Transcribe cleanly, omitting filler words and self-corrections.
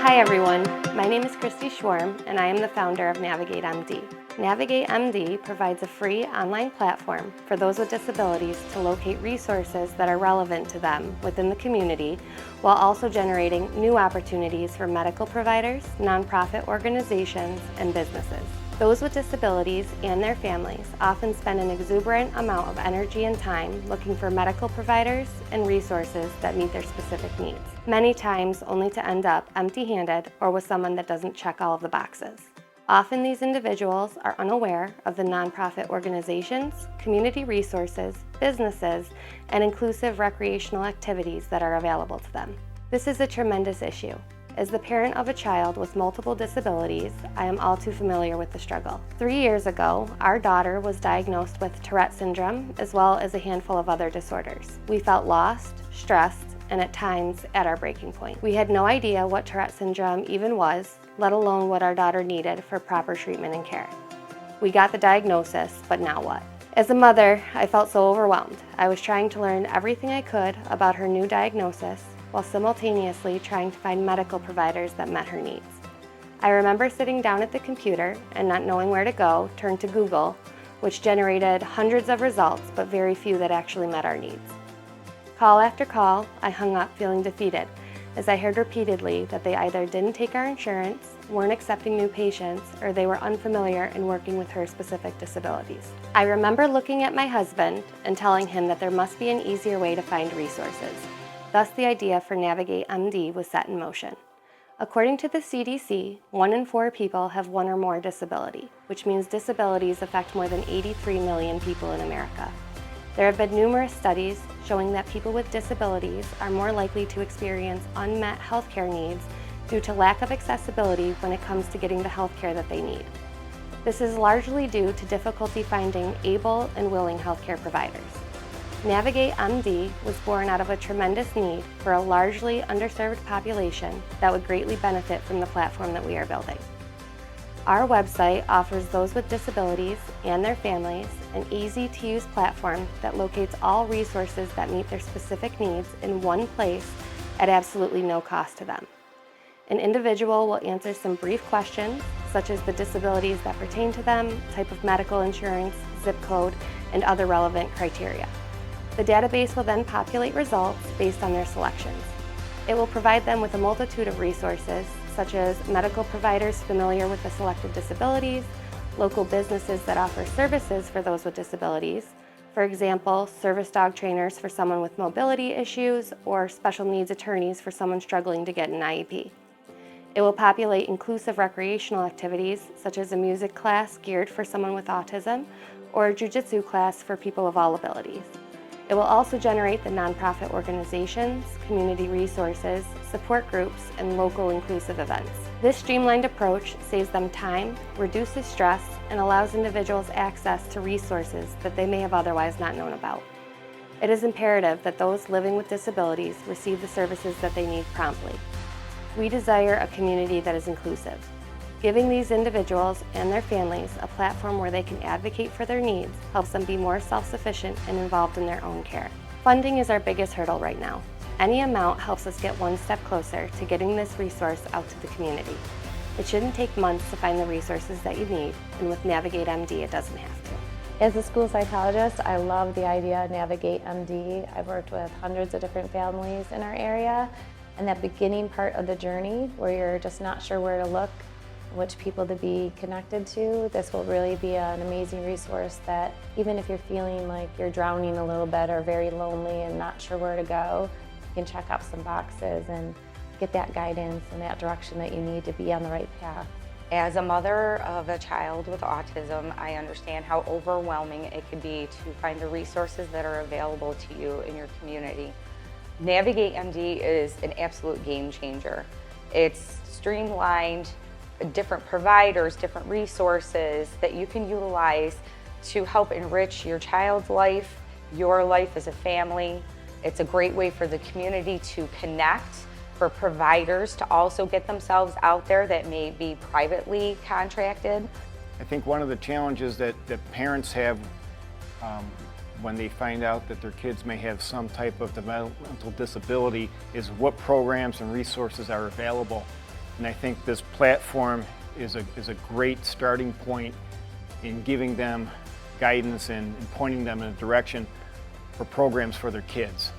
Hi everyone, my name is Christy Schwarm and I am the founder of NavigateMD. NavigateMD provides a free online platform for those with disabilities to locate resources that are relevant to them within the community, while also generating new opportunities for medical providers, nonprofit organizations, and businesses. Those with disabilities and their families often spend an exuberant amount of energy and time looking for medical providers and resources that meet their specific needs, many times only to end up empty-handed or with someone that doesn't check all of the boxes. Often these individuals are unaware of the nonprofit organizations, community resources, businesses, and inclusive recreational activities that are available to them. This is a tremendous issue. As the parent of a child with multiple disabilities, I am all too familiar with the struggle. 3 years ago, our daughter was diagnosed with Tourette syndrome as well as a handful of other disorders. We felt lost, stressed, and at times at our breaking point. We had no idea what Tourette syndrome even was, let alone what our daughter needed for proper treatment and care. We got the diagnosis, but now what? As a mother, I felt so overwhelmed. I was trying to learn everything I could about her new diagnosis, while simultaneously trying to find medical providers that met her needs. I remember sitting down at the computer and not knowing where to go, turned to Google, which generated hundreds of results, but very few that actually met our needs. Call after call, I hung up feeling defeated, as I heard repeatedly that they either didn't take our insurance, weren't accepting new patients, or they were unfamiliar in working with her specific disabilities. I remember looking at my husband and telling him that there must be an easier way to find resources. Thus, the idea for NavigateMD was set in motion. According to the CDC, 1 in 4 people have one or more disability, which means disabilities affect more than 83 million people in America. There have been numerous studies showing that people with disabilities are more likely to experience unmet healthcare needs due to lack of accessibility when it comes to getting the healthcare that they need. This is largely due to difficulty finding able and willing healthcare providers. NavigateMD was born out of a tremendous need for a largely underserved population that would greatly benefit from the platform that we are building. Our website offers those with disabilities and their families an easy-to-use platform that locates all resources that meet their specific needs in one place at absolutely no cost to them. An individual will answer some brief questions, such as the disabilities that pertain to them, type of medical insurance, zip code, and other relevant criteria. The database will then populate results based on their selections. It will provide them with a multitude of resources, such as medical providers familiar with the selected disabilities, local businesses that offer services for those with disabilities, for example, service dog trainers for someone with mobility issues, or special needs attorneys for someone struggling to get an IEP. It will populate inclusive recreational activities, such as a music class geared for someone with autism, or a jiu-jitsu class for people of all abilities. It will also generate the nonprofit organizations, community resources, support groups, and local inclusive events. This streamlined approach saves them time, reduces stress, and allows individuals access to resources that they may have otherwise not known about. It is imperative that those living with disabilities receive the services that they need promptly. We desire a community that is inclusive. Giving these individuals and their families a platform where they can advocate for their needs helps them be more self-sufficient and involved in their own care. Funding is our biggest hurdle right now. Any amount helps us get one step closer to getting this resource out to the community. It shouldn't take months to find the resources that you need, and with NavigateMD, it doesn't have to. As a school psychologist, I love the idea of NavigateMD. I've worked with hundreds of different families in our area, and that beginning part of the journey where you're just not sure where to look, which people to be connected to, this will really be an amazing resource that even if you're feeling like you're drowning a little bit or very lonely and not sure where to go, you can check off some boxes and get that guidance and that direction that you need to be on the right path. As a mother of a child with autism, I understand how overwhelming it could be to find the resources that are available to you in your community. NavigateMD is an absolute game changer. It's streamlined, different providers, different resources that you can utilize to help enrich your child's life, your life as a family. It's a great way for the community to connect, for providers to also get themselves out there that may be privately contracted. I think one of the challenges that parents have when they find out that their kids may have some type of developmental disability is what programs and resources are available And I think this platform is a great starting point in giving them guidance and pointing them in a direction for programs for their kids.